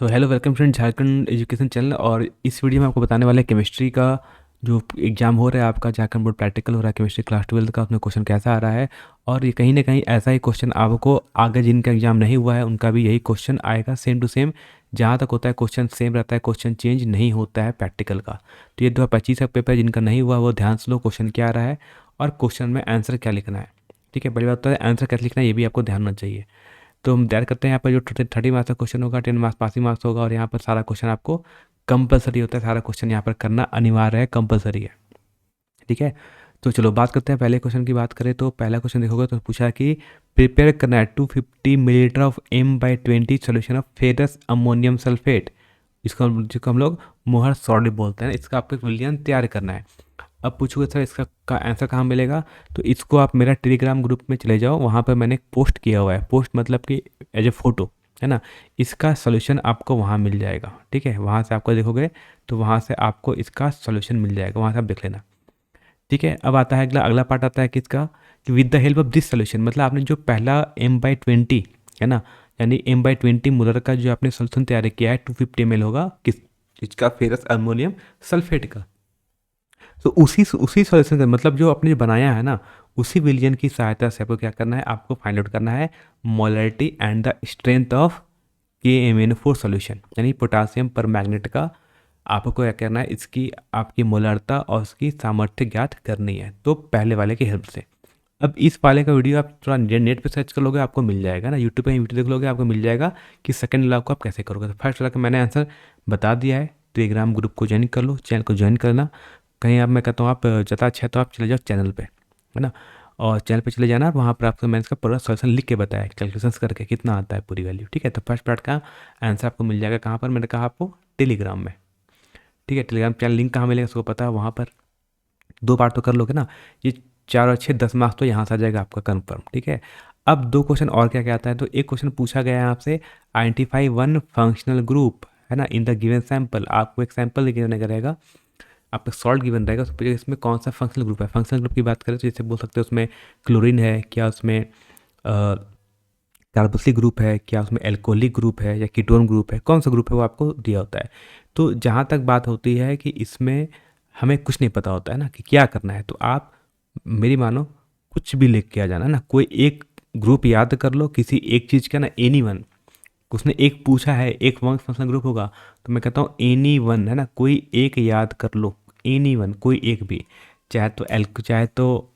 So hello welcome friend Jharkhand education channel. और इस video में आपको बताने वाले केमिस्ट्री का जो एग्ज़ाम हो रहा है आपका झारखंड बोर्ड प्रैक्टिकल हो रहा है केमिस्ट्री क्लास 12 का, उसमें क्वेश्चन कैसा आ रहा है। और ये कहीं ना कहीं ऐसा ही क्वेश्चन आपको आगे जिनका एग्ज़ाम नहीं हुआ है उनका भी यही क्वेश्चन आएगा सेम टू सेम। जहाँ तक होता है क्वेश्चन सेम रहता है, क्वेश्चन चेंज नहीं होता है प्रैक्टिकल का। तो ये 2025 का पेपर जिनका नहीं हुआ वो ध्यान से लो क्वेश्चन क्या आ रहा है और क्वेश्चन में आंसर क्या लिखना है। ठीक है, बड़ी बात तो है आंसर कैसे लिखना है ये भी आपको ध्यान होना चाहिए। तो हम तैयार करते हैं। यहाँ पर जो 30 मार्क्स का क्वेश्चन होगा 10 मार्क्स पासिंग मार्क्स होगा, और यहाँ पर सारा क्वेश्चन आपको कंपलसरी होता है, सारा क्वेश्चन यहाँ पर करना अनिवार्य है, कंपलसरी है। ठीक है, तो चलो बात करते हैं। पहले क्वेश्चन की बात करें तो पहला क्वेश्चन देखोगे तो पूछा है कि प्रिपेयर करना है 250 millilitre of M/20 solution of ferrous ammonium sulphate, जिसको हम लोग मोहर सॉल्ट बोलते हैं। इसका आपको एक विलयन तैयार करना है। अब पूछोगे सर इसका का आंसर कहाँ मिलेगा, तो इसको आप मेरा टेलीग्राम ग्रुप में चले जाओ, वहाँ पर मैंने एक पोस्ट किया हुआ है। पोस्ट मतलब कि एज ए फोटो है ना, इसका सोल्यूशन आपको वहाँ मिल जाएगा। ठीक है, वहाँ से आपको देखोगे तो वहाँ से आपको इसका सोल्यूशन मिल जाएगा, वहाँ से आप देख लेना। ठीक है, अब आता है अगला अगला पार्ट आता है किसका, कि with the help of this solution, मतलब आपने जो पहला M/20 है ना, यानी M/20 मोलर का जो आपने सोल्यूशन तैयार किया है 250 ml होगा किस इसका फेरस अमोनियम सल्फेट का। तो उसी सॉल्यूशन से मतलब जो आपने बनाया है ना, उसी विलियन की सहायता से आपको क्या करना है, आपको फाइंड आउट करना है molarity and the strength of KMnO4 solution, यानी पोटासियम पर मैग्नेट का आपको क्या करना है, इसकी आपकी मोलरता और उसकी सामर्थ्य ज्ञात करनी है। तो पहले वाले की हेल्प से। अब इस वाले का वीडियो आप थोड़ा नेट पे सर्च कर लोगे आपको मिल जाएगा ना, यूट्यूब पे वीडियो देख लोगे आपको मिल जाएगा कि सेकंड लॉ को आप कैसे करोगे। तो फर्स्ट वाला का मैंने आंसर बता दिया है। टेलीग्राम ग्रुप को ज्वाइन कर लो, चैनल को ज्वाइन करना। कहीं आप मैं कहता हूँ आप ज़्यादा अच्छा है तो आप चले जाओ चैनल पे, है ना, और चैनल पे चले जाना, वहाँ पर आपको मैंने इसका पूरा सॉल्यूशन लिख के बताया कैलकुलेशंस करके कितना आता है पूरी वैल्यू। ठीक है, तो फर्स्ट पार्ट का आंसर आपको मिल जाएगा कहाँ पर, मैंने कहा आपको टेलीग्राम में। ठीक है, टेलीग्राम चैनल लिंक कहाँ मिलेगा उसको पता है, वहाँ पर 2 पार्ट तो कर लोगे ना। ये 4 और 6 10 मार्क्स तो यहाँ से आ जाएगा आपका कन्फर्म। ठीक है, अब 2 क्वेश्चन और क्या क्या आता है। तो एक क्वेश्चन पूछा गया है आपसे, आइडेंटिफाई वन फंक्शनल ग्रुप, है ना, इन द गिवन सैंपल। आपको एक सैंपल गिवन रहेगा, आपका सॉल्ट गिवन रहेगा, उसमें इसमें कौन सा फंक्शनल ग्रुप है। फंक्शनल ग्रुप की बात करें तो जैसे बोल सकते हैं उसमें क्लोरीन है क्या, उसमें कार्बोक्सिलिक ग्रुप है क्या, उसमें एल्कोहलिक ग्रुप है या कीटोन ग्रुप है, कौन सा ग्रुप है वो आपको दिया होता है। तो जहाँ तक बात होती है कि इसमें हमें कुछ नहीं पता होता है ना कि क्या करना है, तो आप मेरी मानो कुछ भी लिख के आ जाना ना, कोई एक ग्रुप याद कर लो किसी एक चीज़ का ना, एनी वन। उसने एक पूछा है एक फंक्शनल ग्रुप होगा, तो मैं कहता हूँ एनी वन, है ना, कोई एक याद कर लो, एनी वन कोई एक भी, चाहे तो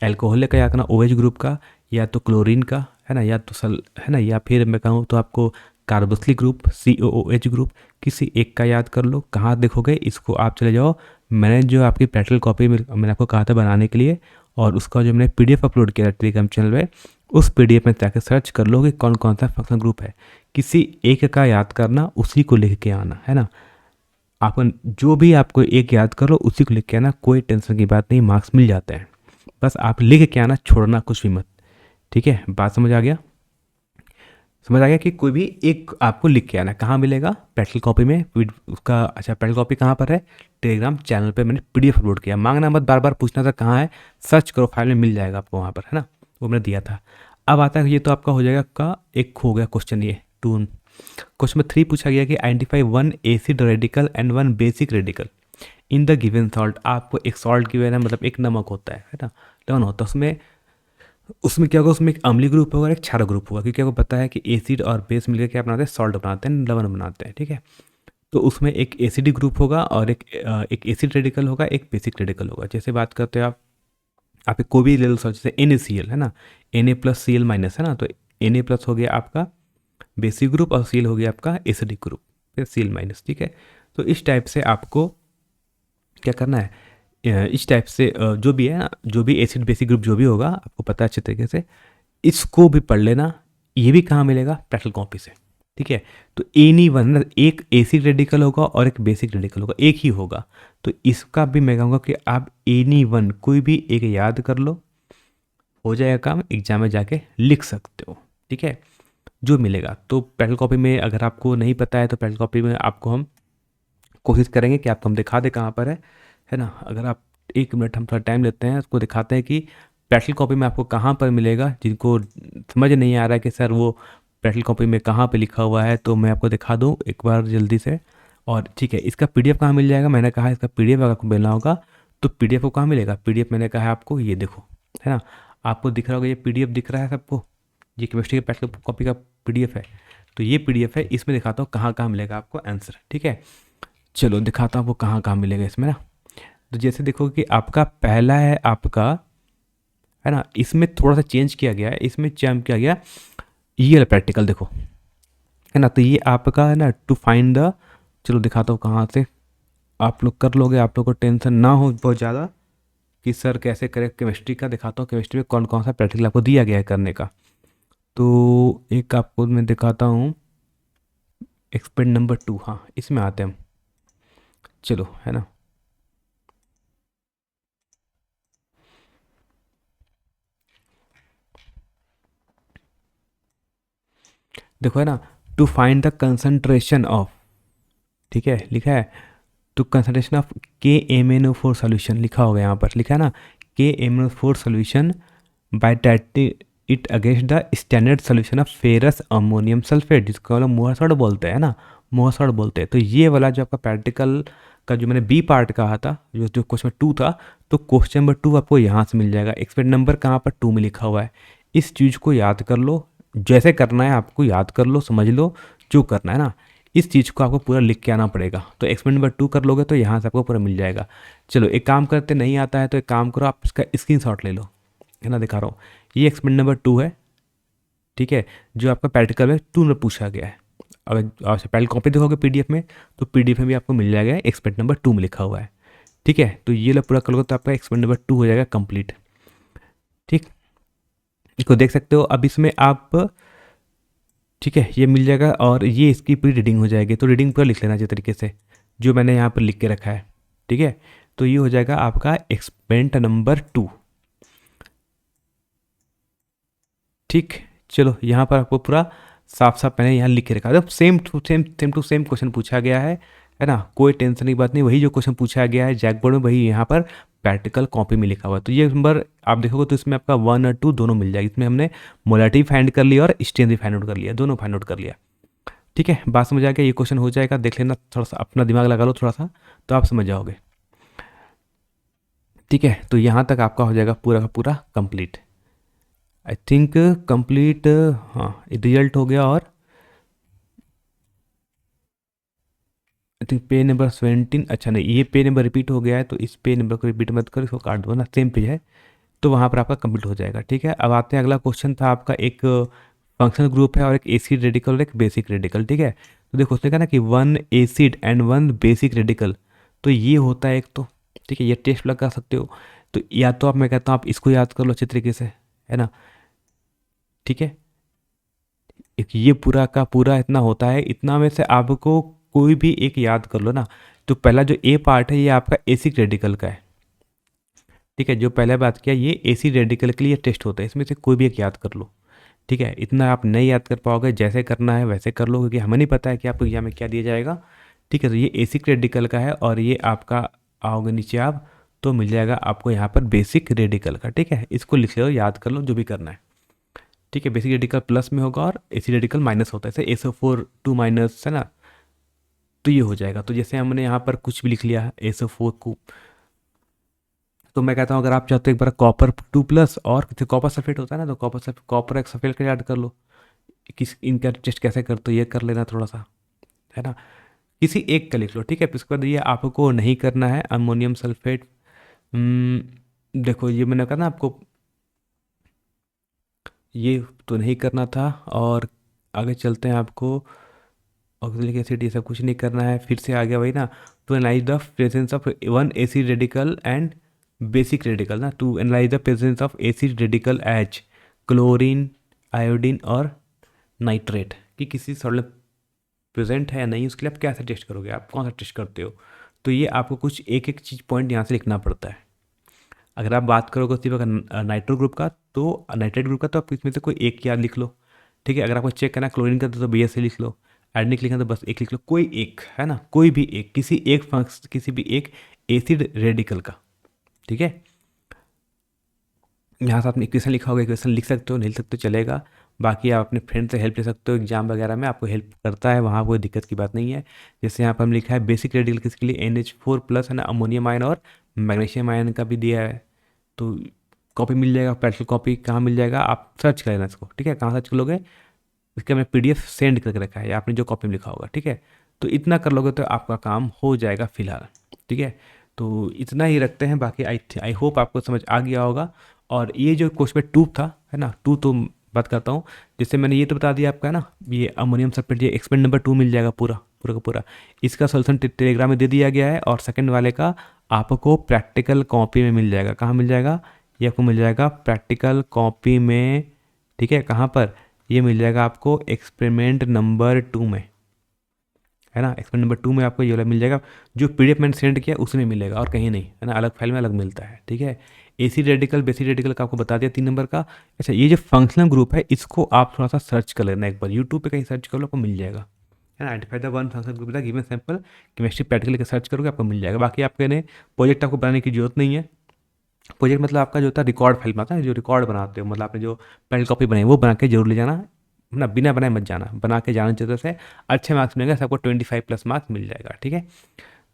एल्कोहल का याद करना OH ग्रुप का, या तो क्लोरीन का, है ना, या तो है ना, या फिर मैं कहूँ तो आपको कार्बोक्सिलिक ग्रुप COOH ग्रुप, किसी एक का याद कर लो। कहाँ देखोगे इसको, आप चले जाओ, मैंने जो आपकी प्रैक्टिकल कॉपी में मैंने आपको कहा था बनाने के लिए, और उसका जो मैंने PDF अपलोड किया था टेलीग्राम चैनल पे, उस PDF में जाकर सर्च कर लो कि कौन कौन सा फंक्शनल ग्रुप है। किसी एक का याद करना, उसी को लिख के आना, है ना। आप जो भी आपको एक याद करो उसी को लिख के आना, कोई टेंशन की बात नहीं, मार्क्स मिल जाते हैं। बस आप लिख के आना, छोड़ना कुछ भी मत। ठीक है, बात समझ आ गया, समझ आ गया कि कोई भी एक आपको लिख के आना। कहाँ मिलेगा, प्रैक्टिकल कॉपी में उसका। अच्छा, प्रैक्टिकल कॉपी कहाँ पर है, टेलीग्राम चैनल पे मैंने PDF अपलोड किया। मांगना मत, बार बार पूछना था कहाँ है, सर्च करो फाइल में मिल जाएगा आपको वहाँ पर, है ना, वो मैंने दिया था। अब आता है ये तो आपका हो जाएगा का एक हो गया क्वेश्चन ये 2। क्वेश्चन नंबर 3 पूछा गया कि identify one acid radical and one basic radical in the given salt. आपको एक सॉल्ट गिवन है, मतलब एक नमक होता है ना, लवण होता है, उसमें उसमें क्या होगा, उसमें एक अम्लीय ग्रुप होगा और एक क्षारक ग्रुप होगा, क्योंकि आपको पता है कि एसिड और बेस मिलकर क्या बनाते हैं, सॉल्ट बनाते हैं, लवण बनाते हैं। ठीक है, तो उसमें एक एसिडिक ग्रुप होगा और एक एसिड रेडिकल होगा, एक बेसिक रेडिकल होगा। जैसे बात करते हो आप एक कोई भी ले लो सॉल्ट, जैसे NaCl, है ना, Na+Cl- है ना, तो Na+ हो गया आपका बेसिक ग्रुप और Cl हो गया आपका एसिडिक ग्रुप, फिर Cl-। ठीक है, तो इस टाइप से आपको क्या करना है, इस टाइप से जो भी है ना, जो भी एसिड बेसिक ग्रुप जो भी होगा आपको पता है अच्छे तरीके से, इसको भी पढ़ लेना। ये भी कहाँ मिलेगा, प्रैक्टिकल कॉपी से। ठीक है, तो एनी वन, एक एसिड रेडिकल होगा और एक बेसिक रेडिकल होगा, एक ही होगा। तो इसका भी मैं कहूँगा कि आप एनी वन कोई भी एक याद कर लो, हो जाएगा काम, एग्जाम में जाके लिख सकते हो। ठीक है, जो मिलेगा। तो प्रैक्टिकल कॉपी में अगर आपको नहीं पता है तो प्रैक्टिकल कॉपी में आपको हम कोशिश करेंगे कि आपको हम दिखा दें कहाँ पर है ना। अगर आप 1 मिनट हम थोड़ा टाइम लेते हैं, उसको दिखाते हैं कि प्रैक्टिकल कॉपी में आपको कहाँ पर मिलेगा। जिनको समझ नहीं आ रहा है कि सर वो प्रैक्टिकल कॉपी में कहाँ पे लिखा हुआ है, तो मैं आपको दिखा दूँ एक बार जल्दी से। और ठीक है, इसका पीडीएफ कहाँ मिल जाएगा, मैंने कहा इसका पीडीएफ अगर आपको मिलना होगा तो पीडीएफ को कहाँ मिलेगा, पीडीएफ मैंने कहा है आपको, ये देखो, है ना, आपको दिख रहा होगा ये पीडीएफ दिख रहा है सबको, ये केमिस्ट्री के प्रैक्टिकल कॉपी का पीडीएफ है। तो ये पीडीएफ है, इसमें दिखाता हूँ कहाँ कहाँ मिलेगा आपको आंसर। ठीक है, चलो दिखाता हूँ आपको कहाँ कहाँ मिलेगा इसमें ना। तो जैसे देखो कि आपका पहला है आपका, है ना, इसमें थोड़ा सा चेंज किया गया है, इसमें चेंज किया गया ये वाला प्रैक्टिकल देखो, है ना। तो ये आपका है ना टू फाइंड द, चलो दिखाता हूँ कहाँ से आप लोग कर लोगे, आप लोग को टेंशन ना हो बहुत ज़्यादा कि सर कैसे करें। केमिस्ट्री का दिखाता हूँ, केमिस्ट्री में कौन कौन सा प्रैक्टिकल आपको दिया गया है करने का। तो एक आपको मैं दिखाता हूँ एक्सपेरिमेंट नंबर 2, हाँ इसमें आते हैं हम, चलो, है ना। देखो है ना, to find the concentration of, ठीक है लिखा है, to concentration of KMnO4 solution लिखा होगा यहाँ पर, लिखा है ना KMnO4 solution bye टाइटिंग it against the standard solution of ferrous ammonium sulphate, जिसको हम लोग मोहसड़ बोलते हैं ना, मोहसड़ बोलते हैं। तो ये वाला जो आपका प्रैक्टिकल का जो मैंने बी पार्ट कहा था, जो जो क्वेश्चन 2 था, तो क्वेश्चन नंबर 2 आपको यहाँ से मिल जाएगा। एक्सपेरिमेंट नंबर कहाँ पर 2 में लिखा हुआ है। इस चीज़ को याद कर लो, जैसे करना है आपको याद कर लो, समझ लो जो करना है ना, इस चीज़ को आपको पूरा लिख के आना पड़ेगा। तो एक्सपेरिमेंट नंबर 2 कर लोगे तो यहाँ से आपको पूरा मिल जाएगा। चलो एक काम करते, नहीं आता है तो एक काम करो, आप इसका स्क्रीनशॉट ले लो, है ना, दिखा रहा हूँ, ये एक्सपेरिमेंट नंबर 2 है, ठीक है, जो आपका प्रैक्टिकल में 2 में पूछा गया है। अगर आप पहले कॉपी देखोगे पीडीएफ में, तो पीडीएफ में भी आपको मिल जाएगा एक्सपेरिमेंट नंबर 2 में लिखा हुआ है। ठीक है, तो ये लोग पूरा करोगे तो आपका एक्सपेरिमेंट नंबर 2 हो जाएगा कंप्लीट। ठीक, इसको देख सकते हो अब इसमें आप, ठीक है, ये मिल जाएगा और ये इसकी पूरी रीडिंग हो जाएगी। तो रीडिंग पूरा लिख लेना चाहिए तरीके से, जो मैंने यहाँ पर लिख के रखा है। ठीक है, तो ये हो जाएगा आपका एक्सपेरिमेंट नंबर 2। ठीक, चलो यहाँ पर आपको पूरा साफ साफ मैंने यहाँ लिख के रखा है, सेम टू सेम क्वेश्चन पूछा गया है ना, कोई टेंशन की बात नहीं, वही जो क्वेश्चन पूछा गया है जैक बोर्ड में वही यहाँ पर प्रैक्टिकल कॉपी में लिखा हुआ है। तो ये नंबर आप देखोगे तो इसमें आपका 1 और 2 दोनों मिल जाएगी। इसमें हमने मोलैरिटी फाइंड कर लिया और स्ट्रेंथ भी फाइंड आउट कर लिया, दोनों फाइंड आउट कर लिया। ठीक है, बात समझ आ गया, ये क्वेश्चन हो जाएगा, देख लेना, थोड़ा सा अपना दिमाग लगा लो थोड़ा सा, तो आप समझ जाओगे। ठीक है, तो यहाँ तक आपका हो जाएगा पूरा का पूरा कंप्लीट, आई थिंक कंप्लीट। हाँ, रिजल्ट हो गया, और आई थिंक पे नंबर 17, अच्छा नहीं, ये पे नंबर रिपीट हो गया है, तो इस पे नंबर को रिपीट मत करो, इसको काट दो ना, सेम पेज है, तो वहाँ पर आपका कंप्लीट हो जाएगा। ठीक है, अब आते हैं, अगला क्वेश्चन था आपका, एक फंक्शनल ग्रुप है और एक एसिड रेडिकल और एक बेसिक रेडिकल। ठीक है, तो देखो उसने कहा ना कि 1 एसिड एंड 1 बेसिक रेडिकल, तो ये होता है एक, तो ठीक है, ये टेस्ट लगा सकते हो, तो या तो आप, मैं कहता हूँ आप इसको याद कर लो अच्छे तरीके से, है ना। ठीक है, एक ये पूरा का पूरा इतना होता है, इतना में से आपको कोई भी एक याद कर लो ना। तो पहला जो ए पार्ट है ये आपका एसिड रेडिकल का है। ठीक है, जो पहले बात किया ये एसिड रेडिकल के लिए टेस्ट होता है, इसमें से कोई भी एक याद कर लो। ठीक है, इतना आप नहीं याद कर पाओगे, जैसे करना है वैसे कर लो, क्योंकि हमें नहीं पता है कि आपको एग्जाम में क्या दिया जाएगा। ठीक है, तो ये एसिड रेडिकल का है, और ये आपका आओगे नीचे आप, तो मिल जाएगा आपको यहाँ पर बेसिक रेडिकल का। ठीक है, इसको लिख लो, याद कर लो, जो भी करना है। ठीक है, बेसिक रेडिकल प्लस में होगा और एसिड रेडिकल माइनस होता है, जैसे SO4 2 माइनस, है ना, तो ये हो जाएगा। तो जैसे हमने यहाँ पर कुछ भी लिख लिया SO4 को, तो मैं कहता हूँ अगर आप चाहते हो एक बार कॉपर 2 प्लस, और कॉपर सल्फेट होता है ना, तो कॉपर एक सल्फेट का याद कर लो, किस इनका टेस्ट कैसे करते हो ये कर लेना थोड़ा सा, है ना, किसी एक का लिख लो। ठीक है, फिर उसके बाद ये आपको नहीं करना है अमोनियम सल्फेट। देखो ये मैंने कहा ना आपको, ये तो नहीं करना था, और आगे चलते हैं, आपको ऑक्सिलिक एसिड ये सब कुछ नहीं करना है, फिर से आ गया वही ना, to analyse the presence of 1 acid radical and basic radical ना, to analyse the presence of acid radical H chlorine, iodine और नाइट्रेट, कि किसी सॉल्वेंट प्रेजेंट है या नहीं, उसके लिए आप कैसे टेस्ट करोगे, आप कौन सा टेस्ट करते हो। तो ये आपको कुछ एक एक चीज़ पॉइंट यहाँ से लिखना पड़ता है। अगर आप बात करोगे सिर्फ अगर नाइट्रो ग्रुप का, तो नाइट्रेट ग्रुप का, तो आप इसमें से कोई एक याद लिख लो। ठीक है, अगर आपको चेक करना क्लोरीन का, तो BS से लिख लो, आयोडीन लिखना तो बस एक लिख लो, कोई एक, है ना, कोई भी एक, किसी एक फंक्शन, किसी भी एक एसिड रेडिकल का। ठीक है, यहाँ से आपने इक्वेशन लिखा होगा, इक्वेशन लिख सकते हो, नहीं लिख सकते हो चलेगा, बाकी आप अपने फ्रेंड से हेल्प ले सकते हो, एग्जाम वगैरह में आपको हेल्प करता है, वहाँ कोई दिक्कत की बात नहीं है। जैसे यहाँ पर हम लिखा है बेसिक रेडिकल किसके लिए, NH4+ है ना, अमोनियम आयन और मैग्नीशियम आयन का भी दिया है। तो कॉपी मिल जाएगा, प्रैक्टिकल कॉपी कहाँ मिल जाएगा, आप सर्च कर लेना इसको, ठीक है। कहाँ सर्च कर लोगे, इसका मैं PDF सेंड करके रखा है, या आपने जो कॉपी में लिखा होगा, ठीक है। तो इतना कर लोगे तो आपका काम हो जाएगा फिलहाल, ठीक है। तो इतना ही रखते हैं, बाकी आई होप आपको समझ आ गया होगा। और ये जो क्वेश्चन में 2 था, है ना, 2 तो बात करता हूँ। जैसे मैंने ये तो बता दिया आपका, है ना, ये अमोनियम सल्फेट, ये एक्सपेरिमेंट नंबर 2 मिल जाएगा पूरा पूरा का पूरा। इसका सोल्यूशन टेलीग्राम में दे दिया गया है, और सेकंड वाले का आपको प्रैक्टिकल कॉपी में मिल जाएगा। कहाँ मिल जाएगा, ये आपको मिल जाएगा प्रैक्टिकल कॉपी में, ठीक है। कहाँ पर, ये मिल जाएगा आपको एक्सपेरिमेंट नंबर 2 में, है ना। एक्सपेरिमेंट नंबर 2 में आपको ये वाला मिल जाएगा, जो PDF मैंने सेंड किया उसमें मिलेगा, और कहीं नहीं, है ना, अलग फाइल में अलग मिलता है, ठीक है। एसिड रेडिकल बेसिक रेडिकल का आपको बता दिया 3 नंबर का। अच्छा, ये जो फंक्शनल ग्रुप है इसको आप थोड़ा सा सर्च कर लेना एक बार, यूट्यूब पे कहीं सर्च कर लो, आपको मिल जाएगा, है ना। Identify the one functional group given sample chemistry practical के सर्च करोगे आपको मिल जाएगा। बाकी आपके ने प्रोजेक्ट आपको बनाने की जरूरत नहीं है। प्रोजेक्ट मतलब आपका जो होता है रिकॉर्ड फाइल में आता है, जो रिकॉर्ड बनाते हो, मतलब आपने जो पहले कॉपी बनाई वो बना के जरूर ले जाना, ना बिना बनाए मत जाना, बना के जाना चाहिए, से अच्छे मार्क्स मिलेंगे, सबको 25+ मार्क्स मिल जाएगा, ठीक है।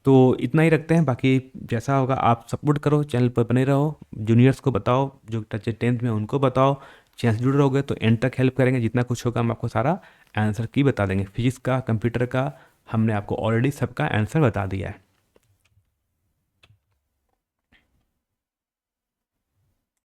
तो इतना ही रखते हैं, बाकी जैसा होगा आप सपोर्ट करो, चैनल पर बने रहो, जूनियर्स को बताओ, जो टच 10th में उनको बताओ, चैनल से जुड़े रहोगे तो एंड तक हेल्प करेंगे, जितना कुछ होगा हम आपको सारा आंसर की बता देंगे। फिजिक्स का, कंप्यूटर का हमने आपको ऑलरेडी सबका आंसर बता दिया है।